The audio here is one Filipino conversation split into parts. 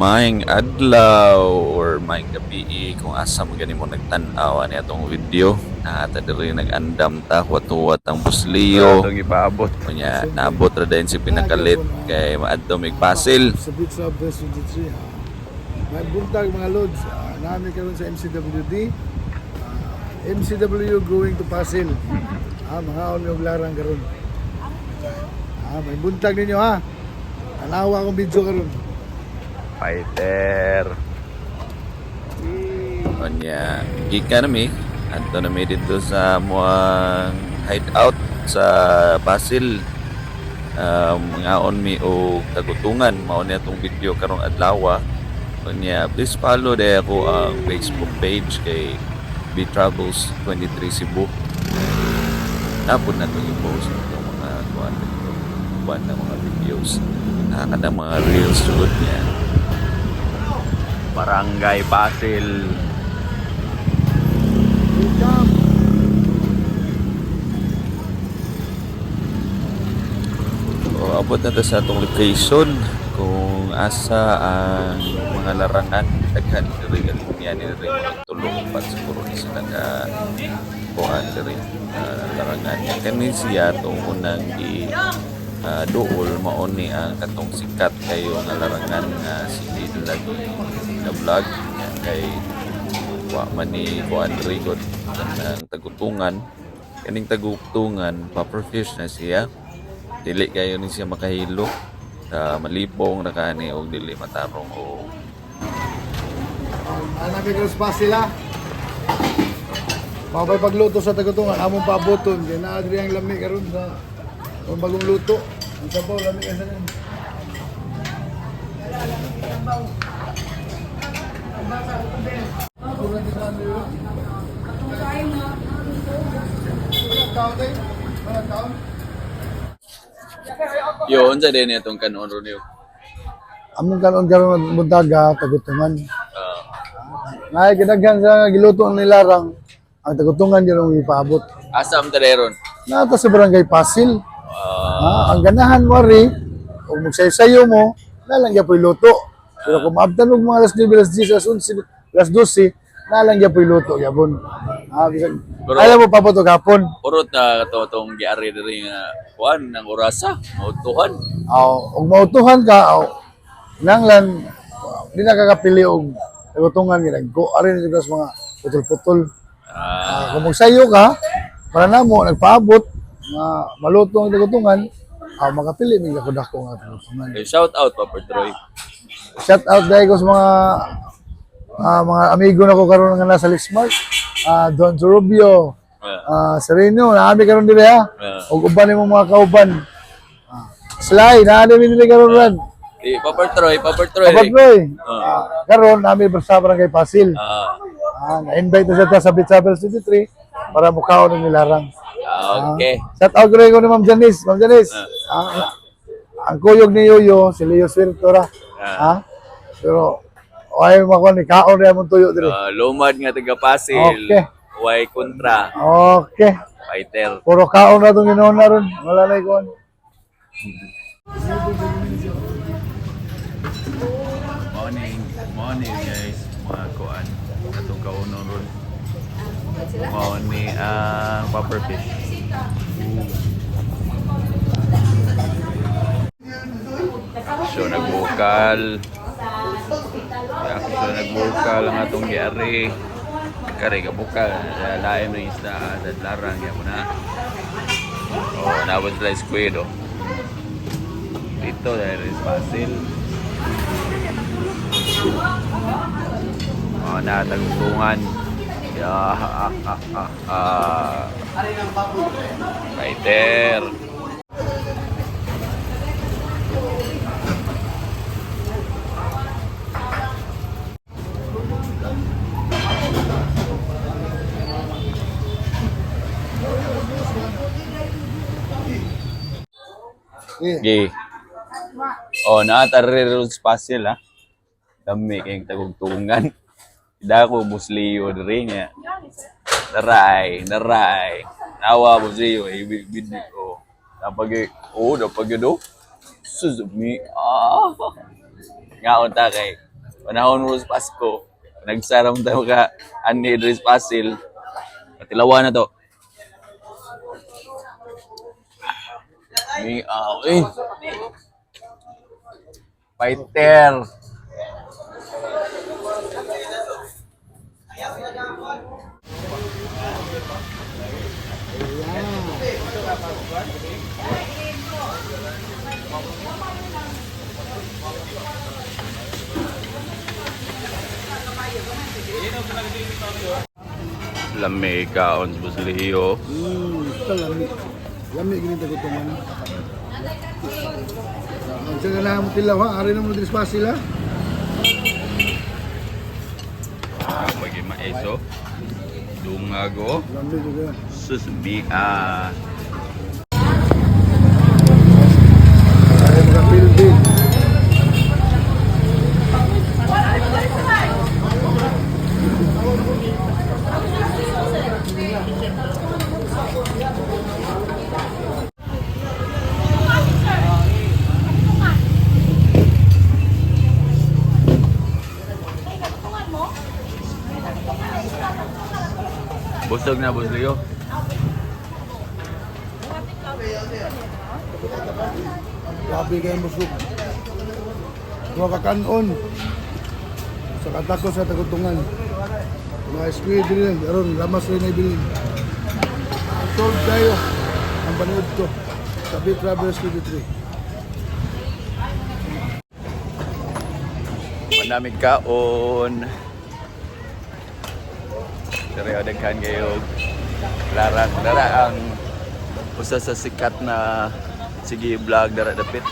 Maing adlaw or maing gabi kung asa mo gani mo nagtan-aw ani atong video. Ta diri nag-andam ta watuwat ang busliyo. Atong ipaabot. Kunya naabot ra din si pinakalit kay maadto mig Pasil. Sa Beach Club 23. May buntag mga lods. Nami karon sa MCWD. MCW going to Pasil. Mga yung larang karon. May buntag ninyo ha. Tanawa akong video karon. Fighter. Kunya gikan nami adto nami dito sa muang hideout sa Pasil. Ngaon mi og tagutungan mao ni atong video karong adlaw. Kunya please follow day ako ang Facebook page kay B Travels 23 Cebu. Napod na itong i-post itong mga buwan na mga videos. Nakakada mga reels sugod niya. Barangay Pasil. Abot na ta sa atong location kung asa ang mga larangan daghan diri galing ni diri tulong pat siguro ni sila ka kuan diri larangan kani siya tong unang gi duol mao ni ang katong sikat kayo nga larangan nga sige lagi na vlog kay wa man ni kuan diri gud ang tagutungan kaning tagutungan pa-fish na siya dili kayo ni siya makahilo sa malipong na kani o dili matarong o Hanapin ko sa sila. Mabay pagluto sa tagutungan among paaboton kay naa diri ang lami karon sa ang bagong luto. Ang sabaw lami kasi nun. yo unsa din itong kanon ron yo Among karon buntaga tagutungan. Ngay kinaghan sa giluto ni larang ang tagutungan gyud ipaabot. asam taderon Nata sa barangay Pasil. Ang ganahan mo ri kung magsayo mo nalang gyud luto. Pero kung maabtan og mga alas 9, alas 10, alas 11, alas 12, nalang gyud luto gyapon. Bisag alam mo paabot og hapon. urot na totong giari diri nga kuan ng orasa mautuhan Og mautuhan ka nanglan di na kakapili og tagutungan gyud go ari ni sa mga putol-putol. Kung magsayo ka para namo nagpaabot nga maluto ang tagutungan, makapili mi ako dako nga tagutungan. shout out pa Troy Shout out dahil ko sa mga amigo na ko karon nga nasa Lexmark, Don Rubio, Sereno, naami karon diri ha. Og uban nimo mga kauban. Sly, naami mi diri karon ran. Papa Troy Kapag karon naami sa barangay Pasil. Na-invite na siya sa Beach Club 23 para mukaon ng nilarang. okay Shout out ko ni Ma'am Janice. Ma'am Janice, ang kuyog ni Yoyo, si Leo Swirtora. Pero, ay makuha ni kaon rin mong tuyo dito. lumad nga taga Pasil Okay. way kontra Okay. fighter Puro kaon na itong ginoon na ron. Wala na ikuan. morning guys mga kuan atong kaunon ron morning ang puffer fish so nagbukal ang atong giari kare kabukal lain ng isda at larang ya mo na nabot sila squid dito dahil is Pasil natagtungan fighter okay. Naatari sa Pasil ha. Dami kayong tagugtungan. Ida ko busliyo diri nga. Naray. Nawa busliyo video. Napag napag do. Suzumi. Nga unta kay Panahon mo sa Pasko. Nagsaram tayo ka ani Dres Pasil. Patilawan na to. Ni Fighter. Lamig kaon sa Busliyo. Ito lami. Lami gini tagutungan. Ang sige na mo tilaw ha, ari na mo diri sa sila. Bagi maeso. Dungago. Lami juga. Susbia. Ay mga building. Busog na Busliyo. Grabe kayo musog. Mga kakanon. Sa katako sa tagutungan. Mga squid rin. Aron, lamas rin na ibilin. Sold kayo. Ang panood ko. Sa Big Travelers 23. Manamig kaon. Pero daghan kayo larang dara ang usa sa sikat na sige vlog dara dapit.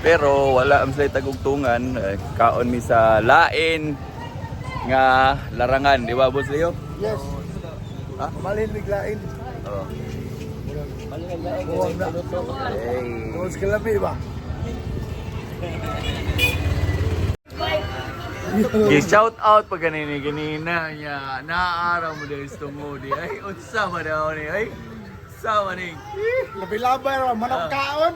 Pero wala am sila tagugtungan, kaon mi sa lain nga larangan, di ba Boss Leo? Yes. Ha? Malin biglain. Oo. Huwag na. Hey. Huwag kalabi ba? Shout out pag ganina niya. Naaraw mo dahil tungo di. Ay, unsa man daw ni. Ay, sama ni. Labi-labay ra manok kaon.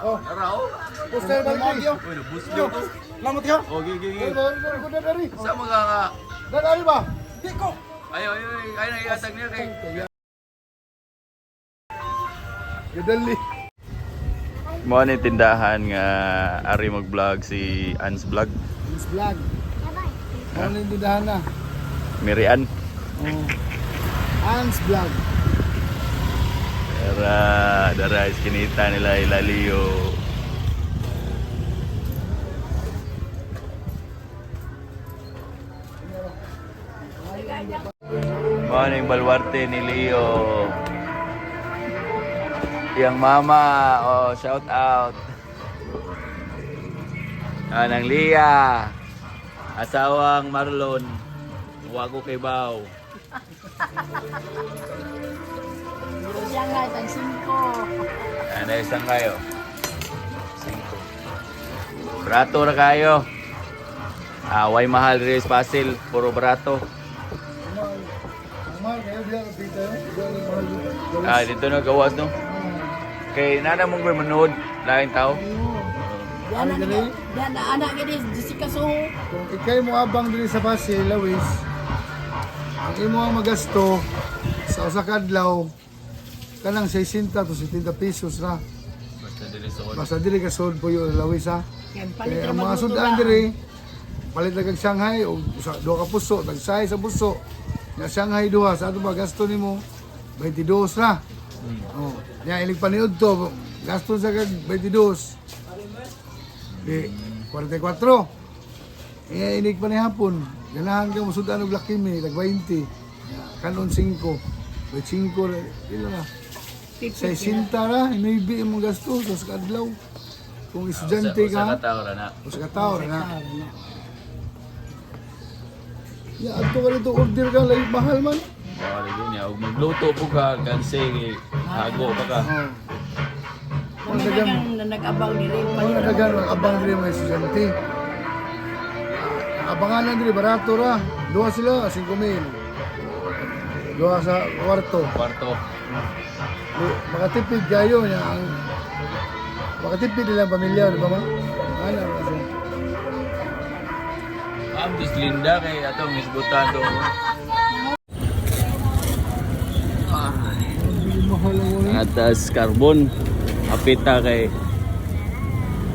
Oh, Araw. puster ba mo? Uy, bus mo to. Lamot ka? Okay, okay, okay. Dari. Sa mga nga. Dari ba? Diko. Ayaw, naiatag niya kay. Gadali. Mo ni tindahan nga ari mag-vlog si Ans Vlog. This vlog. Ano yung tindahan na? Mirian. Hans vlog. Dara iskinita nila Ilaliyo. Morning balwarte ni Leo. Yang mama, oh shout out. Anang Lia. Asawang Marlon. Wago kay Bao. Siya nga, tag 5. Ano isang kayo? 5. Barato na kayo. Way mahal rin Pasil. Puro barato. Mahal kayo diya kapita yun. Dito na gawas no. Kay nana mong may manood. Lain tao. Ano gani? Dan anak gani Jessica Soho. Kung ikay mo abang diri sa Pasig, Lawis, ang imo ang magasto sa usa ka adlaw kanang 60 to 70 pesos ra. Basta diri ka sold po yung Lawis ha. Yan Kaya palit ang ra mga sudan diri palit na kag Shanghai o duha ka puso, tagsahay sa puso. Nga Shanghai duha sa ato ba gasto nimo 22 ra. Oh, nya ilig paniud to gasto sa kag 22. Di 44. Inig pa ni hapon. Ganahan ka musudan og laki mi tag 20. Kanon 5. 5 ila na. 60 ra, maybe imong gasto sa kadlaw. Kung estudyante ka, sa katao na. Ya, ato ka dito order ka, like mahal man. Magluto po ka kasi hago pa ka. Kung dagang, na nag-abang diri kung dagang abang diri may estudyante. Abangan diri barato ra. Duha sila 5,000. Duha sa kwarto. Kwarto. Makatipid kayo niya ang makatipid nilang pamilya, di ba ma? Ano na siya? Ma'am, Miss Linda kay atong Miss Butado. Atas carbon. Apita kay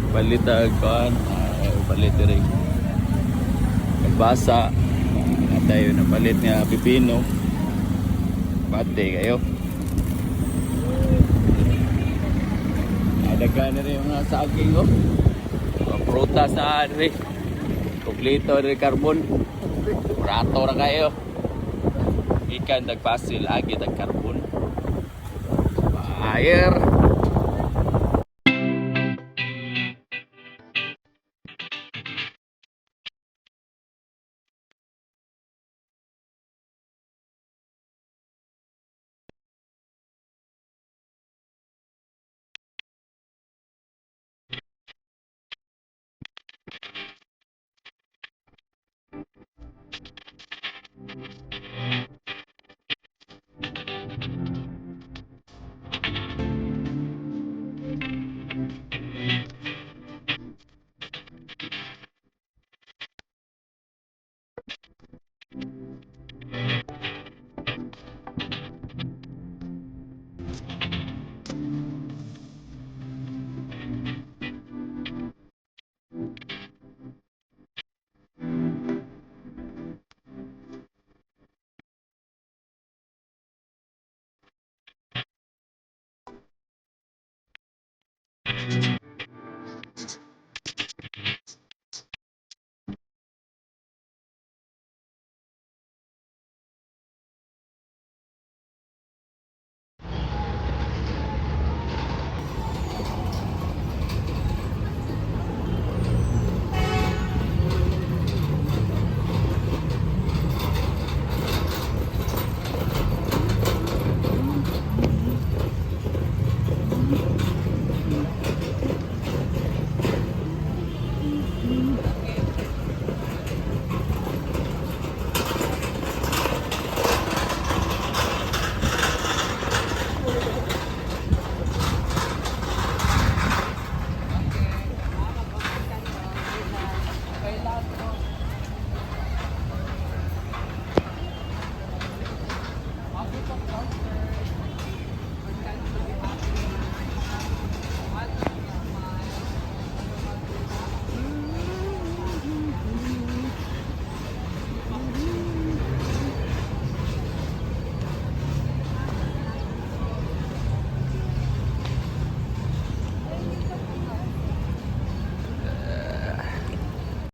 balita kan balita rin. Basa. Tayo na palit nga pipino. Pati kayo. Dagan na rin yung mga saging oh. Mga prutas na rin. Kuplito rin carbon. Prato na kayo. Ikan nagpasil agi ng carbon. Fire.